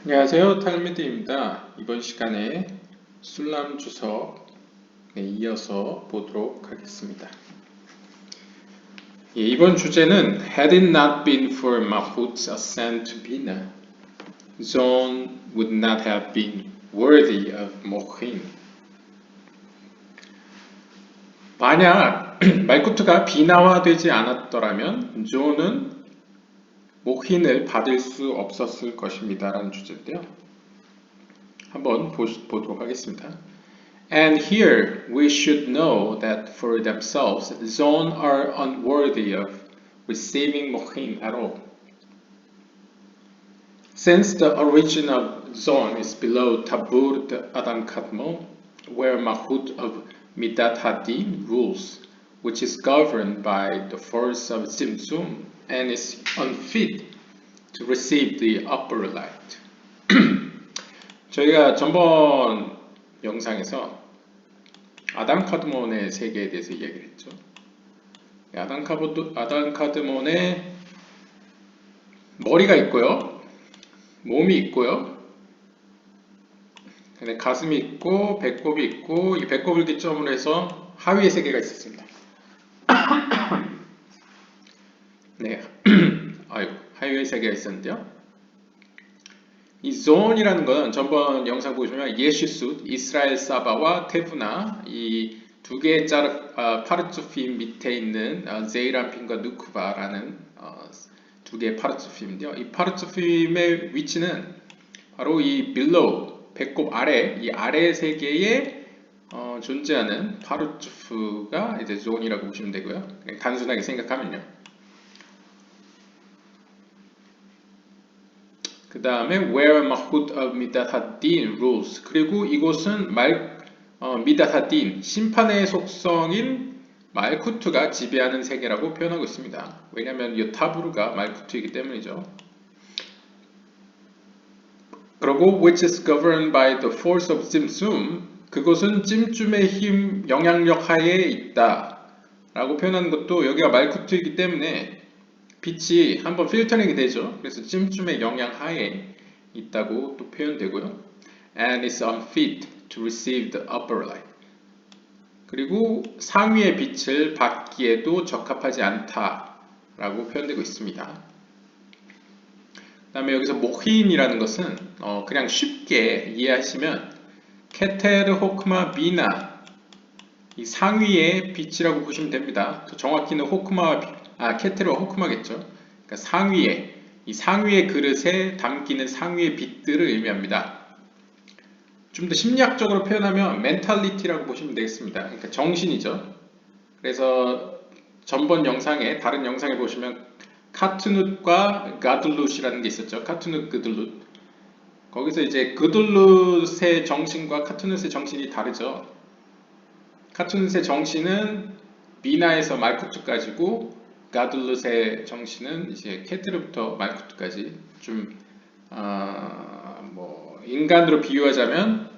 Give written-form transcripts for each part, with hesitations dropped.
안녕하세요. 탈미드입니다. 이번 시간에 술람 주석에 이어서 보도록 하겠습니다. 이번 주제는 Had it not been for Mahmud's ascent to Bina, Zon would not have been worthy of Mokhin. 만약 말쿠트가 비나화되지 않았더라면 존은 목힌을 받을 수 없었을 것입니다. 라는 주제인데요. 한번 보도록 하겠습니다. And here we should know that for themselves, Zon are unworthy of receiving Mochin at all. Since the origin of Zon is below Tabur the Adam Kadmon, where Mahut of Midat Hadin rules, which is governed by the force of Zimzum and is unfit to receive the upper light. 저희가 전번 영상에서 아담 카드몬의 세계에 대해서 이야기를 했죠. 아담 카드몬의 머리가 있고요, 몸이 있고요, 가슴이 있고 배꼽이 있고, 이 배꼽을 기점으로 해서 하위의 세계가 있었습니다. 네, 아이고, 하위의 세계가 있었는데요. 이 존이라는 것은 전번 영상 보시면 예슈숫, 이스라엘 사바와 테브나 이 두 개의 파르츠핌 밑에 있는 제이람핀과 누쿠바라는 두 개의 파르츠핌인데요. 이 파르츠핌의 위치는 바로 이 below, 배꼽 아래, 이 아래 세계에 존재하는 파르츠프가 이제 존이라고 보시면 되고요. 단순하게 생각하면요. 그 다음에 where Mahut of Midat Hadin rules. 그리고 이곳은 미dat Hadin, 심판의 속성인 말쿠트가 지배하는 세계라고 표현하고 있습니다. 왜냐하면 이 타부르가 말쿠트이기 때문이죠. 그리고 which is governed by the force of Zimzum, 그것은 찜쭌의 힘, 영향력 하에 있다 라고 표현하는 것도 여기가 말쿠트이기 때문에 빛이 한번 필터링이 되죠. 그래서 찜쭌의 영향 하에 있다고 또 표현되고요. And is unfit to receive the upper light. 그리고 상위의 빛을 받기에도 적합하지 않다라고 표현되고 있습니다. 그 다음에 여기서 모힌이라는 것은 그냥 쉽게 이해하시면 케테르 호크마 비나, 이 상위의 빛이라고 보시면 됩니다. 더 정확히는 케테르와 호크마겠죠. 그러니까 상위에, 이 상위의 그릇에 담기는 상위의 빛들을 의미합니다. 좀 더 심리학적으로 표현하면 멘탈리티라고 보시면 되겠습니다. 그러니까 정신이죠. 그래서 전번 영상에, 다른 영상에 보시면 카투눕과 가둘룻이라는 게 있었죠. 카투눕, 그둘룻. 거기서 이제 그둘룻의 정신과 카투눕의 정신이 다르죠. 카투눕의 정신은 비나에서 말쿠트까지고, 가둘룻의 정신은 이제 케트르부터 말쿠트까지 좀 인간으로 비유하자면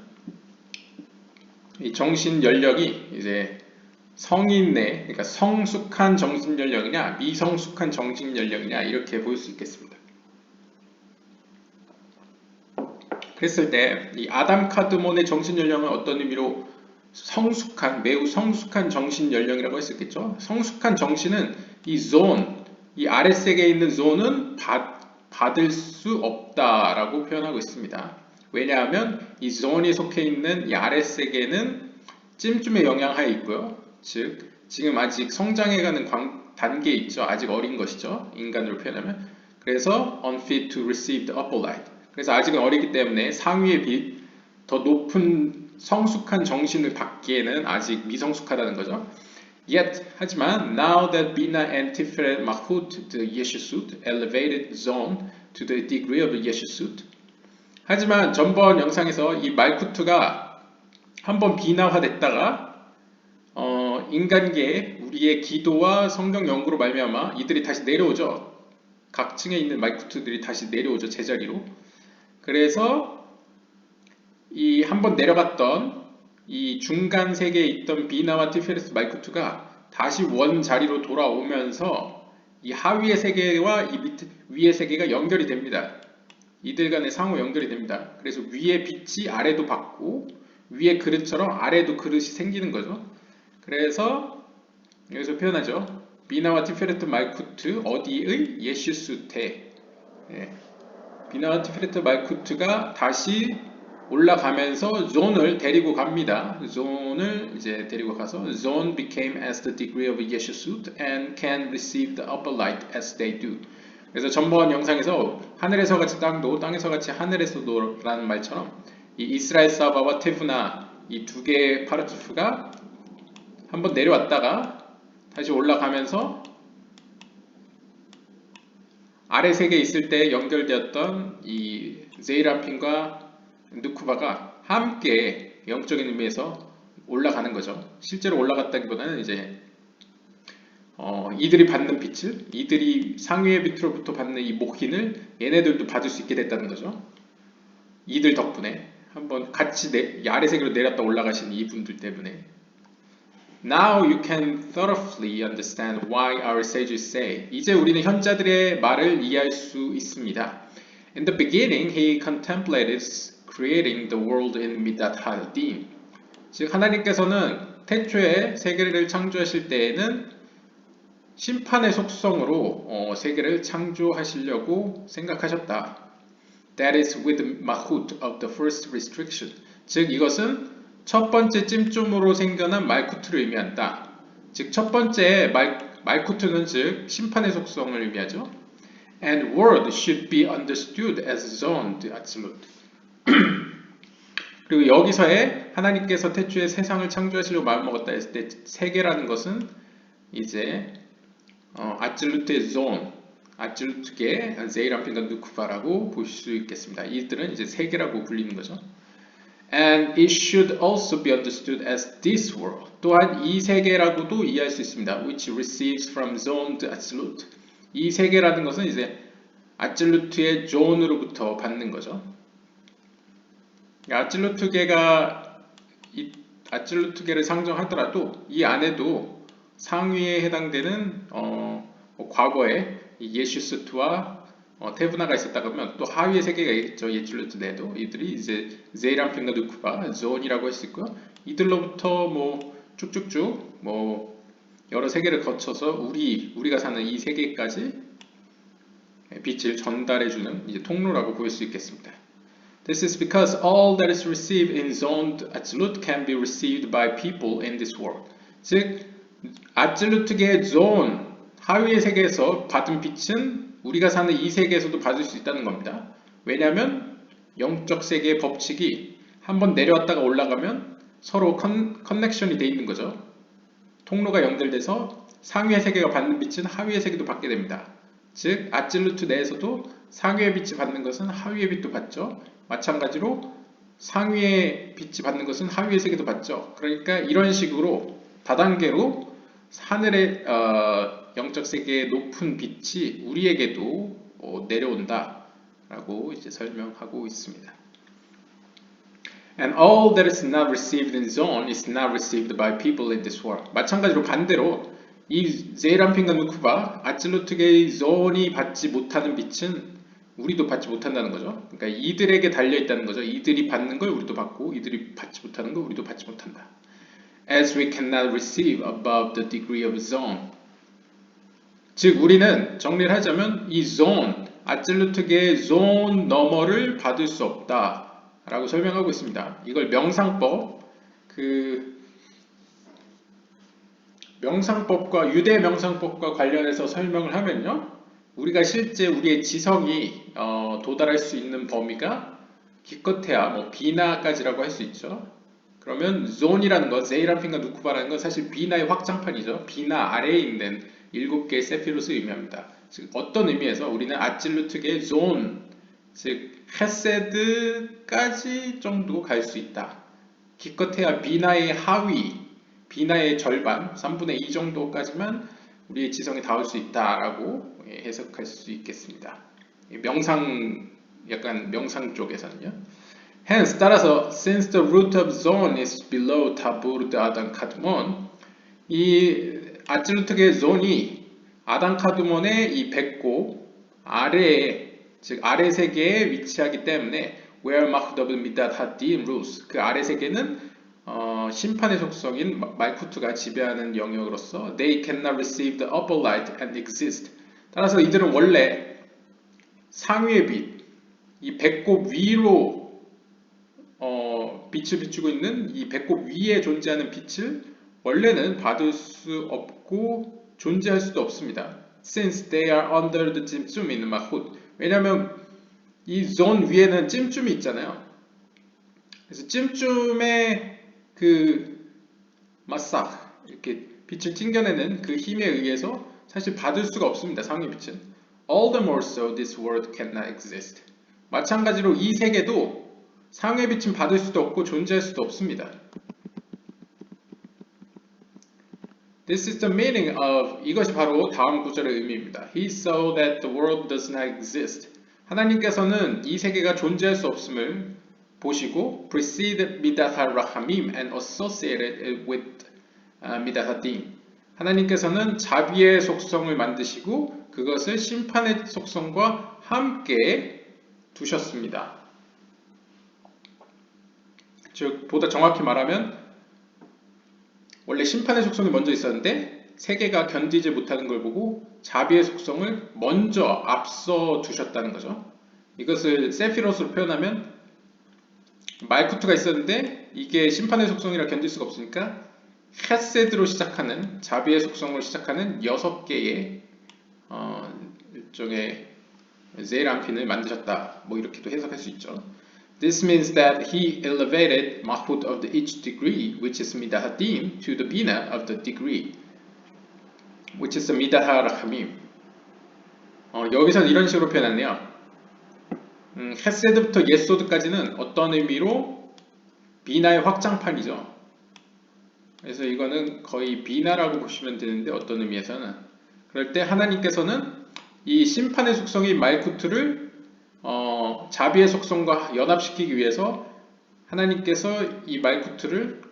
이 정신 연령이 이제 성인의, 그러니까 성숙한 정신 연령이냐 미성숙한 정신 연령이냐 이렇게 볼 수 있겠습니다. 그랬을 때 이 아담 카드몬의 정신 연령은 어떤 의미로 성숙한, 매우 성숙한 정신 연령이라고 할 수 있겠죠. 성숙한 정신은 이 존, 이 아랫세계에 있는 존은 받을 수 없다라고 표현하고 있습니다. 왜냐하면 이 존이 속해 있는 이 아랫세계는 찜쭌의 영향하에 있고요. 즉 지금 아직 성장해가는 단계에 있죠. 아직 어린 것이죠. 인간으로 표현하면. 그래서 unfit to receive the upper light. 그래서 아직은 어리기 때문에 상위의 빛, 더 높은 성숙한 정신을 받기에는 아직 미성숙하다는 거죠. Yet, 하지만 now that Bina and Tiferet Mahut the Yeshusut elevated Zon to the degree of Yeshusut. 하지만 전번 영상에서 이 말쿠트가 한번 비나화됐다가 인간계에 우리의 기도와 성경 연구로 말미암아 이들이 다시 내려오죠. 각 층에 있는 말쿠트들이 다시 내려오죠. 제자리로. 그래서 이 한번 내려갔던 이 중간 세계에 있던 비나와 티페레스 말쿠트가 다시 원 자리로 돌아오면서 이 하위의 세계와 이 위의 세계가 연결이 됩니다. 이들 간에 상호 연결이 됩니다. 그래서 위에 빛이 아래도 받고 위에 그릇처럼 아래도 그릇이 생기는 거죠. 그래서 여기서 표현하죠. 비나와 티페레트 말쿠트 어디의 예슈스테. 예. 비나와 티페레트 말쿠트가 다시 올라가면서 존을 데리고 갑니다. 존을 이제 데리고 가서 Zon became as the degree of Yeshusut and can receive the upper light as they do. 그래서 전번 영상에서 하늘에서 같이 땅도 땅에서 같이 하늘에서도 라는 말처럼 이 이스라엘 사바와 테브나 이 두 개의 파르투프가 한번 내려왔다가 다시 올라가면서 아래 세계에 있을 때 연결되었던 이 제이람핀과 누쿠바가 함께 영적인 의미에서 올라가는 거죠. 실제로 올라갔다기보다는 이제 이들이 받는 빛을, 이들이 상위의 빛으로부터 받는 이 목힌을 얘네들도 받을 수 있게 됐다는 거죠. 이들 덕분에 한번 같이 아래 세계로 내렸다 올라가신 이분들 때문에. Now you can thoroughly understand why our sages say. 이제 우리는 현자들의 말을 이해할 수 있습니다. In the beginning, he contemplated creating the world in Midat Hadin. 즉 하나님께서는 태초에 세계를 창조하실 때에는 심판의 속성으로 세계를 창조하시려고 생각하셨다. That is with the mahut of the first restriction. 즉 이것은 첫 번째 찜찜으로 생겨난 말쿠트를 의미한다. 즉 첫 번째 말쿠트는 즉 심판의 속성을 의미하죠. And world should be understood as zon de absolute. 그리고 여기서의 하나님께서 태초에 세상을 창조하시려고 마음먹었다 했을 때 세계라는 것은 이제 아찔루트의 존, 아찔루트계 제이람핀과 누쿠바라고 볼 수 있겠습니다. 이들은 이제 세계라고 불리는 거죠. And it should also be understood as this world. 또한 이 세계라고도 이해할 수 있습니다. Which receives from zone to absolute. 이 세계라는 것은 이제 아찔루트의 존으로부터 받는 거죠. 아찔루트계가 이 아찔루트계를 상정하더라도 이 안에도 상위에 해당되는 과거에 예슈스트와 테브나가 있었다 그러면 또 하위의 세계가 있죠. 예출루트 내도 이들이 이제 제이람핀과 누쿠바, 존이라고 할 수 있고요. 이들로부터 뭐 쭉쭉쭉 뭐 여러 세계를 거쳐서 우리가 사는 이 세계까지 빛을 전달해주는 이제 통로라고 볼 수 있겠습니다. This is because all that is received in zoned absolute can be received by people in this world. 즉 absolute계의 zone 하위의 세계에서 받은 빛은 우리가 사는 이 세계에서도 받을 수 있다는 겁니다. 왜냐하면 영적 세계의 법칙이 한번 내려왔다가 올라가면 서로 커넥션이 돼 있는 거죠. 통로가 연결돼서 상위의 세계가 받는 빛은 하위의 세계도 받게 됩니다. 즉 아찔루트 내에서도 상위의 빛이 받는 것은 하위의 빛도 받죠. 마찬가지로 상위의 빛이 받는 것은 하위의 세계도 받죠. 그러니까 이런 식으로 다단계로 하늘의 영적 세계의 높은 빛이 우리에게도 내려온다 라고 이제 설명하고 있습니다. And all that is not received in zone is not received by people in this world. 마찬가지로 반대로 이 제이람핀과 누쿠바, 아찔루트계의 존이 받지 못하는 빛은 우리도 받지 못한다는 거죠. 그러니까 이들에게 달려있다는 거죠. 이들이 받는 걸 우리도 받고 이들이 받지 못하는 걸 우리도 받지 못한다. As we cannot receive above the degree of zone. 즉 우리는 정리를 하자면 이 zone, 아찔루트계의 zone 너머를 받을 수 없다 라고 설명하고 있습니다. 이걸 명상법과 유대 명상법과 관련해서 설명을 하면요. 우리가 실제 우리의 지성이 도달할 수 있는 범위가 기껏해야 뭐 비나까지라고 할 수 있죠. 그러면 존이라는 것, 제이람핀과 누쿠바라는 건 사실 비나의 확장판이죠. 비나 아래에 있는 7개의 세피롯을 의미합니다. 즉 어떤 의미에서 우리는 아찔루트계의 존, 즉 헤세드까지 정도 갈 수 있다. 기껏해야 비나의 하위, 비나의 절반, 3분의 2 정도까지만 우리의 지성이 닿을 수 있다라고 해석할 수 있겠습니다. 약간 명상 쪽에서는요. Hence, 따라서 since the root of zone is below tabur de 아단 카드몬, 이 아찔루트계의 존이 아단 카드몬의 이 배꼽 아래에 즉 아래 세계에 위치하기 때문에 where 마크덥 미닷 하딘 rules 그 아래 세계는 심판의 속성인 말쿠트가 지배하는 영역으로서 they cannot receive the upper light and exist. 따라서 이들은 원래 상위의 빛, 이 배꼽 위로 빛을 비추고 있는 이 배꼽 위에 존재하는 빛을 원래는 받을 수 없고 존재할 수도 없습니다. Since they are under the 찜찜 in Mahut. 왜냐하면 이 존 위에는 찜찜이 있잖아요. 그래서 찜찜의 그 마싹 이렇게 빛을 튕겨내는 그 힘에 의해서 사실 받을 수가 없습니다. 상위 빛은. All the more so this world cannot exist. 마찬가지로 이 세계도 상위 빛은 받을 수도 없고 존재할 수도 없습니다. This is the meaning of 이것이 바로 다음 구절의 의미입니다. He saw that the world does not exist. 하나님께서는 이 세계가 존재할 수 없음을 보시고 preceded midat ha-rahamim and associated it with midat ha-din. 하나님께서는 자비의 속성을 만드시고 그것을 심판의 속성과 함께 두셨습니다. 즉 보다 정확히 말하면 원래 심판의 속성이 먼저 있었는데 세계가 견디지 못하는 걸 보고 자비의 속성을 먼저 앞서 두셨다는 거죠. 이것을 세피로스로 표현하면 말쿠트가 있었는데 이게 심판의 속성이라 견딜 수가 없으니까 헤세드로 시작하는 자비의 속성으로 시작하는 6개의 일종의 제이람핀을 만드셨다. 뭐 이렇게도 해석할 수 있죠. This means that he elevated Mahut of the each degree, which is Midah Hadin, to the Bina of the degree, which is the Midah HaRachamim. 여기서는 이런 식으로 표현했네요. 헤세드부터 예소드까지는 어떤 의미로 비나의 확장판이죠. 그래서 이거는 거의 비나라고 보시면 되는데 어떤 의미에서는 그럴 때 하나님께서는 이 심판의 속성인 말쿠트를 자비의 속성과 연합시키기 위해서 하나님께서 이 말쿠트를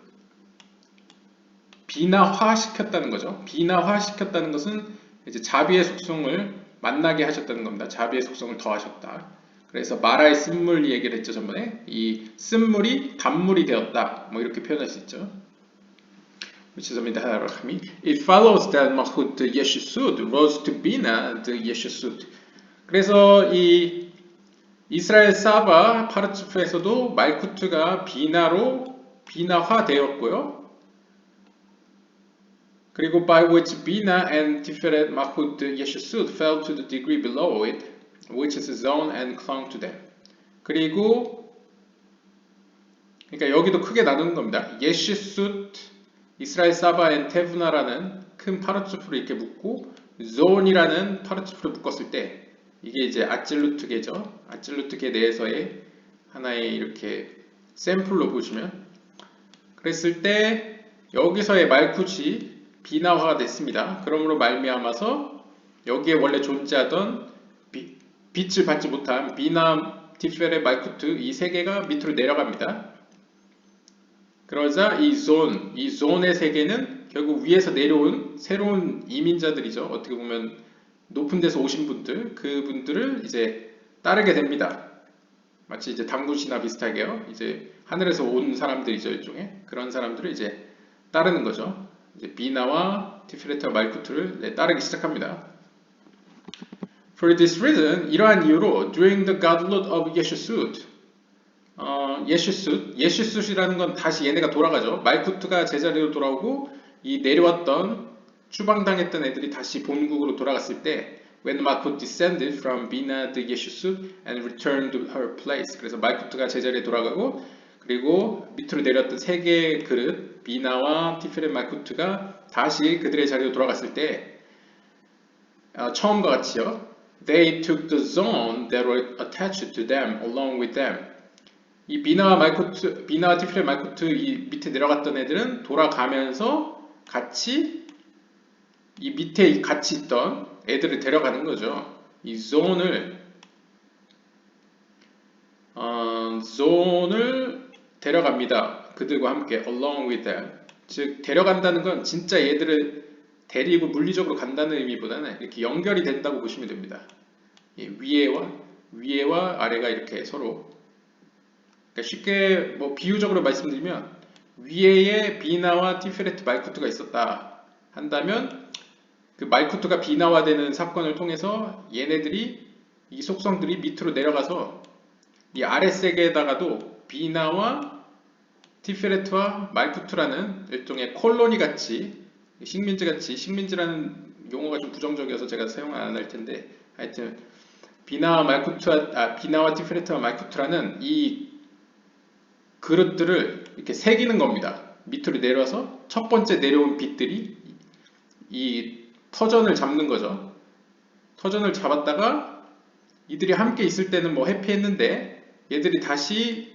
비나화시켰다는 거죠. 비나화시켰다는 것은 이제 자비의 속성을 만나게 하셨다는 겁니다. 자비의 속성을 더하셨다. 그래서 마라의 쓴물 얘기를 했죠. 전번에 이 쓴물이 단물이 되었다. 뭐 이렇게 표현할 수 있죠. It follows that Mahut the Yeshusud rose to Bina the Yeshusud. 그래서 이 이스라엘 사바 파르츠프에서도 말쿠트가 비나로 비나화되었고요. 그리고 by which Bina and Tiferet Mahut the Yeshusud fell to the degree below it, which is zone and clung to them. 그리고 그러니까 여기도 크게 나누는 겁니다. 예슈숫 이스라엘 사바 앤 테브나라는 큰 파르츠프를 이렇게 묶고 존이라는 파르츠프를 묶었을 때 이게 이제 아찔루트계죠. 아찔루트계 내에서의 하나의 이렇게 샘플로 보시면 그랬을 때 여기서의 말쿠치 비나화가 됐습니다. 그러므로 말미암아서 여기에 원래 존재하던 빛을 받지 못한 비나 티페레 말쿠트 이 세 개가 밑으로 내려갑니다. 그러자 이 존의 세계는 결국 위에서 내려온 새로운 이민자들이죠. 어떻게 보면 높은 데서 오신 분들, 그분들을 이제 따르게 됩니다. 마치 이제 당구시나 비슷하게요. 이제 하늘에서 온 사람들이죠, 일종의. 그런 사람들을 이제 따르는 거죠. 이제 비나와 티페레트와 말쿠트를 따르기 시작합니다. For this reason, 이러한 이유로 during the godhood of Yeshusut, 예슈숫이라는 건 다시 얘네가 돌아가죠. 말쿠트가 제자리로 돌아오고 이 내려왔던 추방당했던 애들이 다시 본국으로 돌아갔을 때 when Malkut descended from Bina the Yeshusut and returned to her place. 그래서 말쿠트가 제자리에 돌아가고 그리고 밑으로 내렸던 세 개의 그릇 비나와 티페렛 말쿠트가 다시 그들의 자리로 돌아갔을 때 처음과 같이요. They took the zone that were attached to them along with them. 이 비나와 티페렛 말쿠트 이 밑에 내려갔던 애들은 돌아가면서 같이 이 밑에 같이 있던 애들을 데려가는 거죠. 이 존을 데려갑니다. 그들과 함께 along with them. 즉 데려간다는 건 진짜 얘들을 데리고 물리적으로 간다는 의미보다는 이렇게 연결이 된다고 보시면 됩니다. 이 위에와 위에와 아래가 이렇게 서로, 그러니까 쉽게 뭐 비유적으로 말씀드리면 위에에 비나와 티페레트 말쿠트가 있었다 한다면 그 말쿠트가 비나화되는 사건을 통해서 얘네들이 이 속성들이 밑으로 내려가서 이 아래 세계에다가도 비나와 티페레트와 말쿠트라는 일종의 콜로니 같이 식민지 같이, 식민지라는 용어가 좀 부정적이어서 제가 사용 안 할 텐데 하여튼 비나와 티페레트와 말쿠트라는 이 그릇들을 이렇게 새기는 겁니다. 밑으로 내려서 첫 번째 내려온 빛들이 이 터전을 잡는 거죠. 터전을 잡았다가 이들이 함께 있을 때는 뭐 해피했는데 얘들이 다시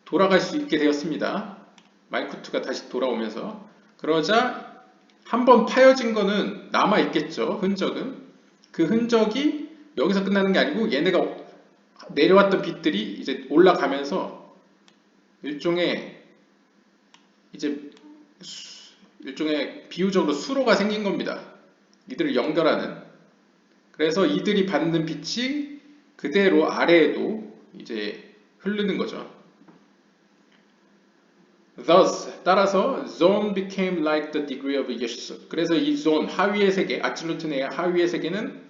돌아갈 수 있게 되었습니다. 마이쿠트가 다시 돌아오면서 그러자 한번 파여진 거는 남아 있겠죠. 흔적은. 그 흔적이 여기서 끝나는 게 아니고 얘네가 내려왔던 빛들이 이제 올라가면서 일종의 이제 일종의 비유적으로 수로가 생긴 겁니다. 이들을 연결하는. 그래서 이들이 받는 빛이 그대로 아래에도 이제 흐르는 거죠. Thus, 따라서 zone became like the degree of Yeshusut. 그래서 이 zone, 하위의 세계, 아칠루트네의 하위의 세계는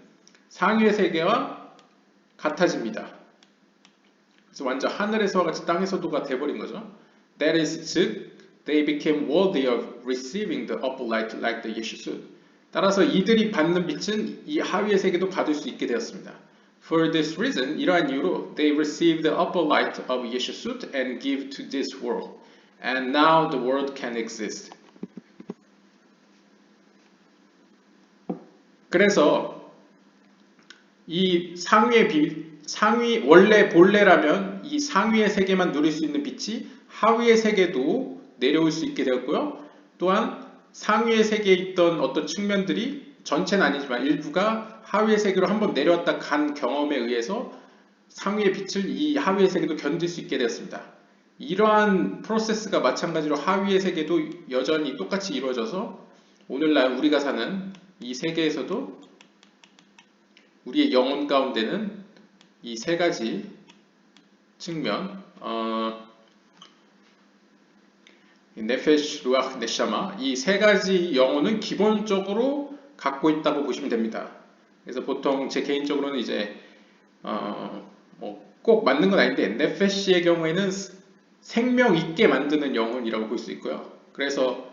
상위의 세계와 같아집니다. 그래서 완전 하늘에서와 같이 땅에서도가 돼버린 거죠. That is, 즉, they became worthy of receiving the upper light like the Yeshusut. 따라서 이들이 받는 빛은 이 하위의 세계도 받을 수 있게 되었습니다. For this reason, 이러한 이유로 they receive the upper light of Yeshusut and give to this world. And now the world can exist. 그래서 이 원래 본래라면 이 상위의 세계만 누릴 수 있는 빛이 하위의 세계도 내려올 수 있게 되었고요. 또한 상위의 세계에 있던 어떤 측면들이 전체는 아니지만 일부가 하위의 세계로 한번 내려왔다 간 경험에 의해서 상위의 빛을 이 하위의 세계도 견딜 수 있게 되었습니다. 이러한 프로세스가 마찬가지로 하위의 세계도 여전히 똑같이 이루어져서 오늘날 우리가 사는 이 세계에서도 우리의 영혼 가운데는 이 세 가지 측면, 네페시, 루아흐, 네샤마 이 세 가지 영혼은 기본적으로 갖고 있다고 보시면 됩니다. 그래서 보통 제 개인적으로는 이제 뭐 꼭 맞는 건 아닌데 네페시의 경우에는 생명 있게 만드는 영혼이라고 볼 수 있고요. 그래서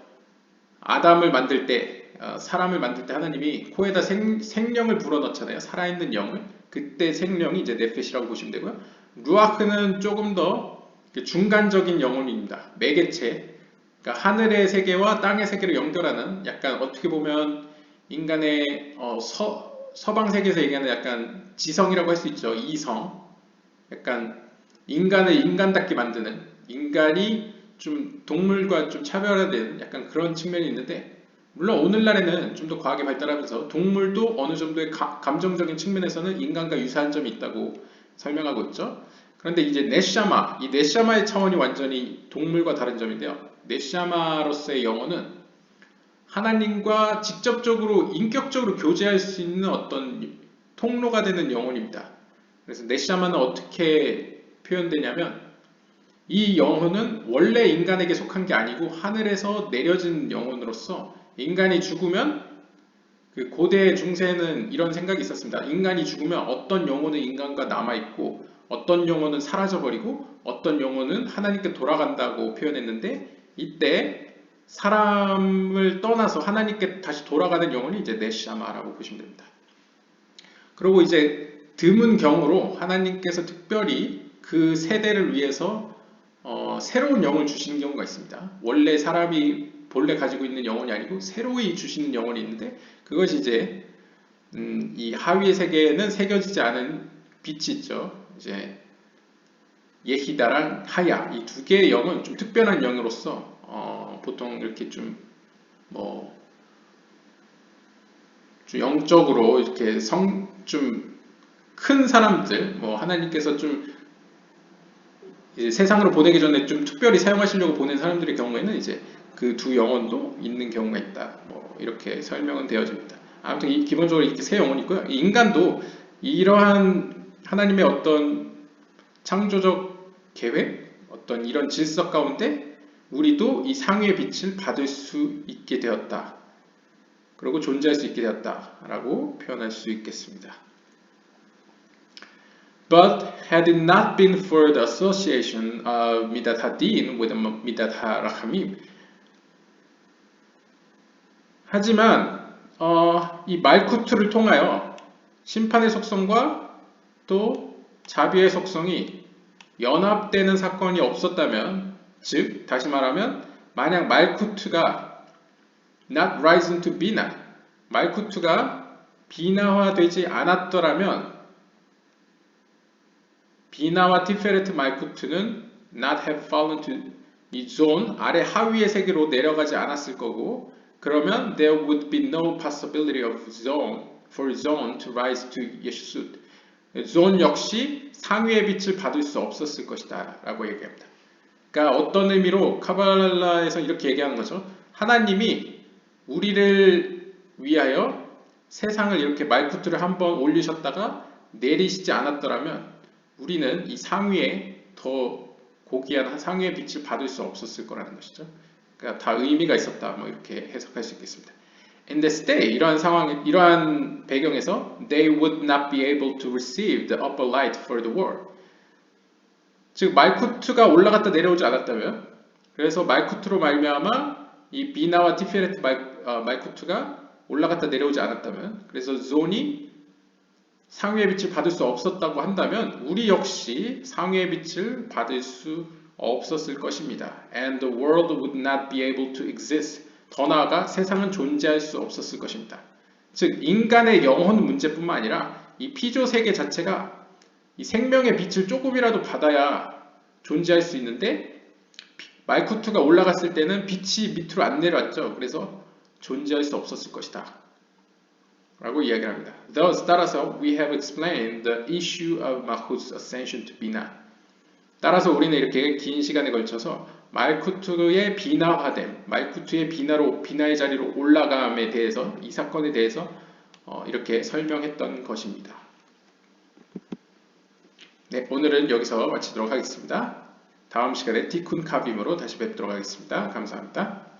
아담을 만들 때, 사람을 만들 때 하나님이 코에다 생명을 불어넣잖아요. 살아있는 영을. 그때 생명이 이제 네페시라고 보시면 되고요. 루아흐는 조금 더 중간적인 영혼입니다. 매개체. 그러니까 하늘의 세계와 땅의 세계를 연결하는 약간 어떻게 보면 인간의 서방 세계에서 얘기하는 약간 지성이라고 할 수 있죠. 이성. 약간 인간을 인간답게 만드는 인간이 좀 동물과 좀 차별화된 약간 그런 측면이 있는데 물론 오늘날에는 좀 더 과학이 발달하면서 동물도 어느 정도의 감정적인 측면에서는 인간과 유사한 점이 있다고 설명하고 있죠. 그런데 이제 네샤마, 이 네샤마의 차원이 완전히 동물과 다른 점인데요. 네샤마로서의 영혼은 하나님과 직접적으로 인격적으로 교제할 수 있는 어떤 통로가 되는 영혼입니다. 그래서 네샤마는 어떻게 표현되냐면 이 영혼은 원래 인간에게 속한 게 아니고 하늘에서 내려진 영혼으로서 인간이 죽으면 그 고대 중세에는 이런 생각이 있었습니다. 인간이 죽으면 어떤 영혼은 인간과 남아있고 어떤 영혼은 사라져버리고 어떤 영혼은 하나님께 돌아간다고 표현했는데 이때 사람을 떠나서 하나님께 다시 돌아가는 영혼이 이제 네샤마라고 보시면 됩니다. 그리고 이제 드문 경우로 하나님께서 특별히 그 세대를 위해서 새로운 영을 주시는 경우가 있습니다. 원래 사람이 본래 가지고 있는 영혼이 아니고 새로이 주시는 영혼이 있는데 그것이 이제 이 하위의 세계에는 새겨지지 않은 빛이 있죠. 이제 예히다랑 하야 이 두 개의 영은 좀 특별한 영으로서 보통 이렇게 좀 영적으로 이렇게 좀 큰 사람들, 하나님께서 좀 세상으로 보내기 전에 좀 특별히 사용하시려고 보낸 사람들의 경우에는 이제 그 두 영혼도 있는 경우가 있다. 이렇게 설명은 되어집니다. 아무튼 기본적으로 이렇게 세 영혼이 있고요. 인간도 이러한 하나님의 어떤 창조적 계획, 어떤 이런 질서 가운데 우리도 이 상위의 빛을 받을 수 있게 되었다. 그리고 존재할 수 있게 되었다라고 표현할 수 있겠습니다. But had it not been for the association of Midat Hadin with Midat HaRachamim, 하지만 이 말쿠트를 통하여 심판의 속성과 또 자비의 속성이 연합되는 사건이 없었다면, 즉 다시 말하면 만약 말쿠트가 not risen to bina, 말쿠트가 비나화되지 않았더라면 비나와 티페레트 말쿠트는 not have fallen to 이 zone 아래 하위의 세계로 내려가지 않았을 거고, 그러면 there would be no possibility of zone for zone to rise to yeshut. zone 역시 상위의 빛을 받을 수 없었을 것이다 라고 얘기합니다. 그러니까 어떤 의미로 카발라에서 이렇게 얘기하는 거죠. 하나님이 우리를 위하여 세상을 이렇게 말쿠트를 한번 올리셨다가 내리시지 않았더라면 우리는 이 상위에 더 고귀한 상위의 빛을 받을 수 없었을 거라는 것이죠. 그러니까 다 의미가 있었다, 뭐 이렇게 해석할 수 있겠습니다. In this day, 이러한 상황, 이러한 배경에서 they would not be able to receive the upper light for the world. 즉 말쿠트가 올라갔다 내려오지 않았다면, 그래서 말쿠트로 말미암아 이 비나와 티페레트 말쿠트가 올라갔다 내려오지 않았다면, 그래서 존이 상위의 빛을 받을 수 없었다고 한다면 우리 역시 상위의 빛을 받을 수 없었을 것입니다. And the world would not be able to exist. 더 나아가 세상은 존재할 수 없었을 것입니다. 즉 인간의 영혼 문제뿐만 아니라 이 피조 세계 자체가 이 생명의 빛을 조금이라도 받아야 존재할 수 있는데 말쿠트가 올라갔을 때는 빛이 밑으로 안 내려왔죠. 그래서 존재할 수 없었을 것이다 라고 이야기를 합니다. Thus, 따라서 we have explained the issue of Malchut's ascension to Bina. 따라서 우리는 이렇게 긴 시간에 걸쳐서 말쿠트의 비나화됨, 말쿠트의 비나의 자리로 올라감에 대해서, 이 사건에 대해서 이렇게 설명했던 것입니다. 네, 오늘은 여기서 마치도록 하겠습니다. 다음 시간에 티쿤 카빔으로 다시 뵙도록 하겠습니다. 감사합니다.